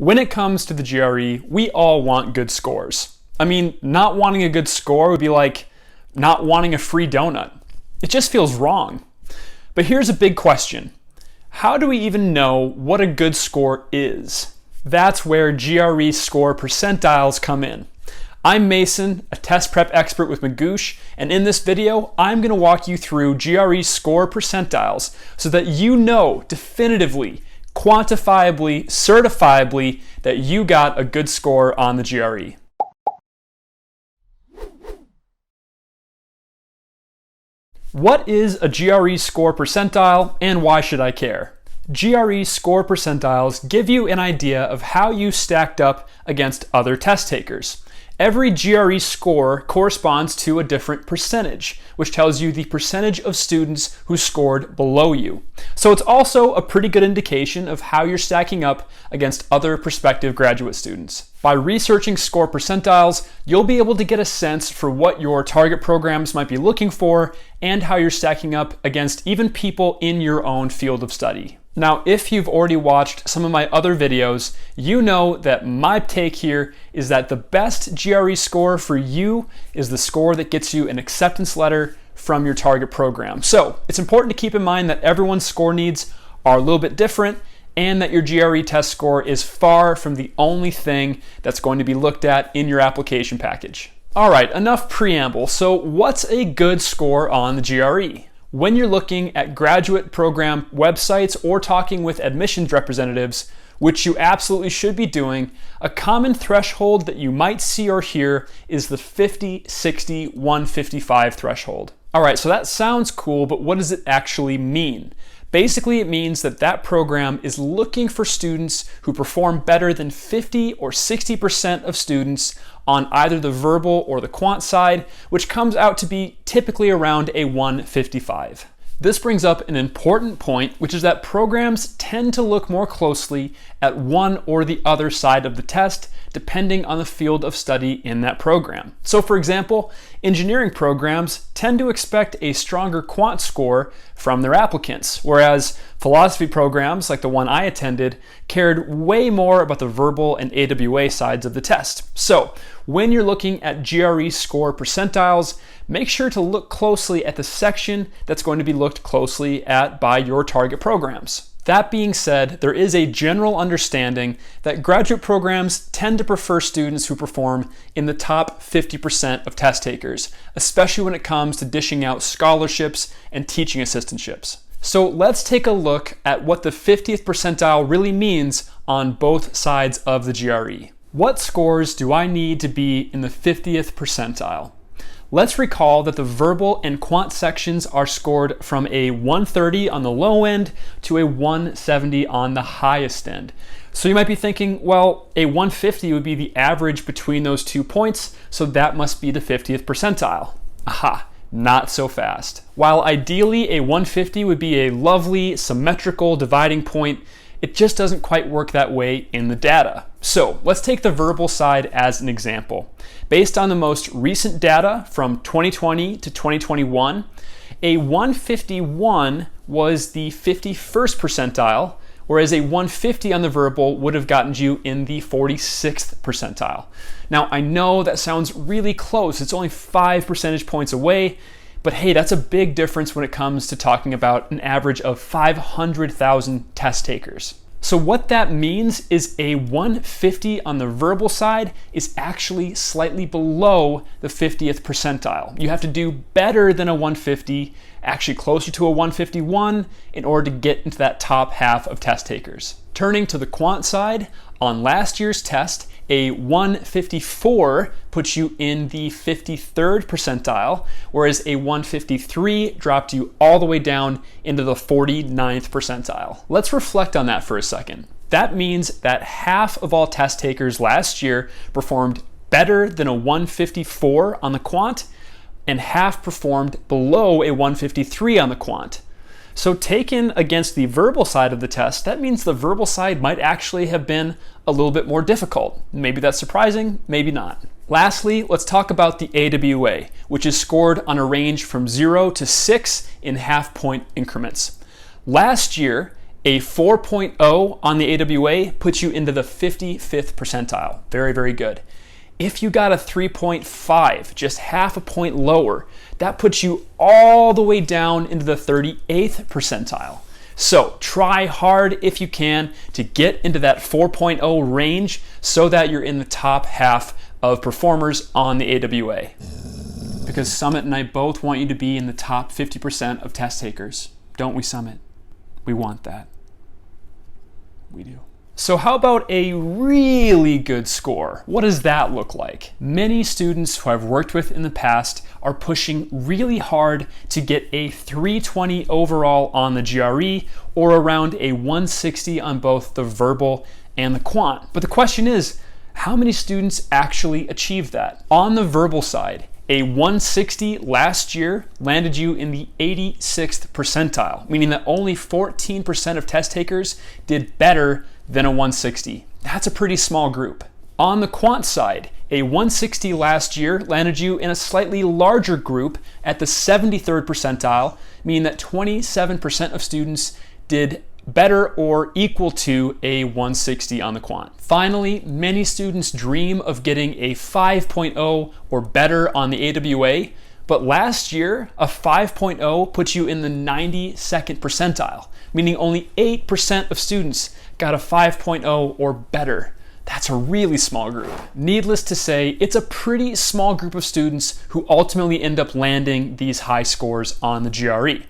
When it comes to the GRE, we all want good scores. I mean, not wanting a good score would be like not wanting a free donut. It just feels wrong. But here's a big question. How do we even know what a good score is? That's where GRE score percentiles come in. I'm Mason, a test prep expert with Magoosh, and in this video, I'm going to walk you through GRE score percentiles so that you know definitively, quantifiably, certifiably that you got a good score on the GRE. What is a GRE score percentile and why should I care? GRE score percentiles give you an idea of how you stacked up against other test takers. Every GRE score corresponds to a different percentage, which tells you the percentage of students who scored below you. So it's also a pretty good indication of how you're stacking up against other prospective graduate students. By researching score percentiles, you'll be able to get a sense for what your target programs might be looking for and how you're stacking up against even people in your own field of study. Now, if you've already watched some of my other videos, you know that my take here is that the best GRE score for you is the score that gets you an acceptance letter from your target program. So it's important to keep in mind that everyone's score needs are a little bit different and that your GRE test score is far from the only thing that's going to be looked at in your application package. All right, enough preamble. So what's a good score on the GRE? When you're looking at graduate program websites or talking with admissions representatives, which you absolutely should be doing, a common threshold that you might see or hear is the 50, 60, 155 threshold. All right, so that sounds cool, but what does it actually mean? Basically, it means that that program is looking for students who perform better than 50 or 60% of students on either the verbal or the quant side, which comes out to be typically around a 155. This brings up an important point, which is that programs tend to look more closely at one or the other side of the test, depending on the field of study in that program. So for example, engineering programs tend to expect a stronger quant score from their applicants, whereas philosophy programs, like the one I attended, cared way more about the verbal and AWA sides of the test. So when you're looking at GRE score percentiles, make sure to look closely at the section that's going to be looked closely at by your target programs. That being said, there is a general understanding that graduate programs tend to prefer students who perform in the top 50% of test takers, especially when it comes to dishing out scholarships and teaching assistantships. So let's take a look at what the 50th percentile really means on both sides of the GRE. What scores do I need to be in the 50th percentile? Let's recall that the verbal and quant sections are scored from a 130 on the low end to a 170 on the highest end. So you might be thinking, well, a 150 would be the average between those 2 points, so that must be the 50th percentile. Aha, not so fast. While ideally a 150 would be a lovely symmetrical dividing point, it just doesn't quite work that way in the data. So let's take the verbal side as an example. Based on the most recent data from 2020 to 2021, a 151 was the 51st percentile, whereas a 150 on the verbal would have gotten you in the 46th percentile. Now, I know that sounds really close. It's only 5 percentage points away, but hey, that's a big difference when it comes to talking about an average of 500,000 test takers. So what that means is a 150 on the verbal side is actually slightly below the 50th percentile. You have to do better than a 150, actually closer to a 151, in order to get into that top half of test takers. Turning to the quant side, on last year's test, a 154 puts you in the 53rd percentile, whereas a 153 dropped you all the way down into the 49th percentile. Let's reflect on that for a second. That means that half of all test takers last year performed better than a 154 on the quant, and half performed below a 153 on the quant. So taken against the verbal side of the test, that means the verbal side might actually have been a little bit more difficult. Maybe that's surprising, maybe not. Lastly, let's talk about the AWA, which is scored on a range from 0 to 6 in half-point increments. Last year, A 4.0 on the AWA puts you into the 55th percentile. Very, very good. If you got a 3.5, just half a point lower, that puts you all the way down into the 38th percentile. So try hard if you can to get into that 4.0 range so that you're in the top half of performers on the AWA. Because Summit and I both want you to be in the top 50% of test takers. Don't we, Summit? We want that. We do. So how about a really good score? What does that look like? Many students who I've worked with in the past are pushing really hard to get a 320 overall on the GRE or around a 160 on both the verbal and the quant. But the question is, how many students actually achieve that? On the verbal side, a 160 last year landed you in the 86th percentile, meaning that only 14% of test takers did better than a 160. That's a pretty small group. On the quant side, a 160 last year landed you in a slightly larger group at the 73rd percentile, meaning that 27% of students did better or equal to a 160 on the quant. Finally, many students dream of getting a 5.0 or better on the AWA, but last year, a 5.0 puts you in the 92nd percentile, meaning only 8% of students got a 5.0 or better. That's a really small group. Needless to say, it's a pretty small group of students who ultimately end up landing these high scores on the GRE.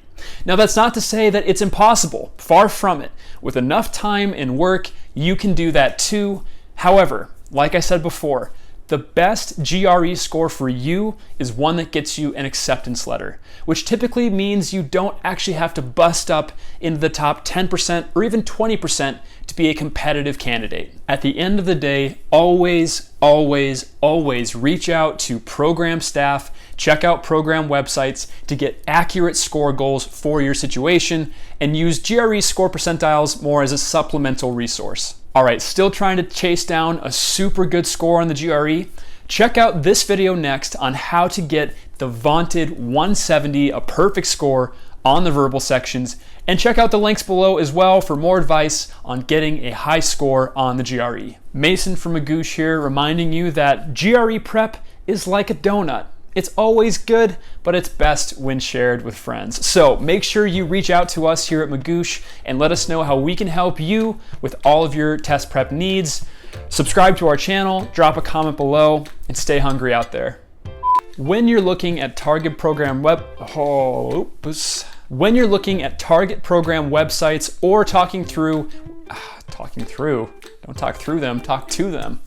Now, that's not to say that it's impossible. Far from it. With enough time and work, you can do that too. However, like I said before, the best GRE score for you is one that gets you an acceptance letter, which typically means you don't actually have to bust up into the top 10% or even 20% to be a competitive candidate. At the end of the day, always, always, always reach out to program staff, check out program websites to get accurate score goals for your situation, and use GRE score percentiles more as a supplemental resource. All right, still trying to chase down a super good score on the GRE? Check out this video next on how to get the vaunted 170, a perfect score on the verbal sections, and check out the links below as well for more advice on getting a high score on the GRE. Mason from Magoosh here, reminding you that GRE prep is like a donut. It's always good, but it's best when shared with friends. So make sure you reach out to us here at Magoosh and let us know how we can help you with all of your test prep needs. Subscribe to our channel, drop a comment below, and stay hungry out there. When you're looking at target program websites or talking to them,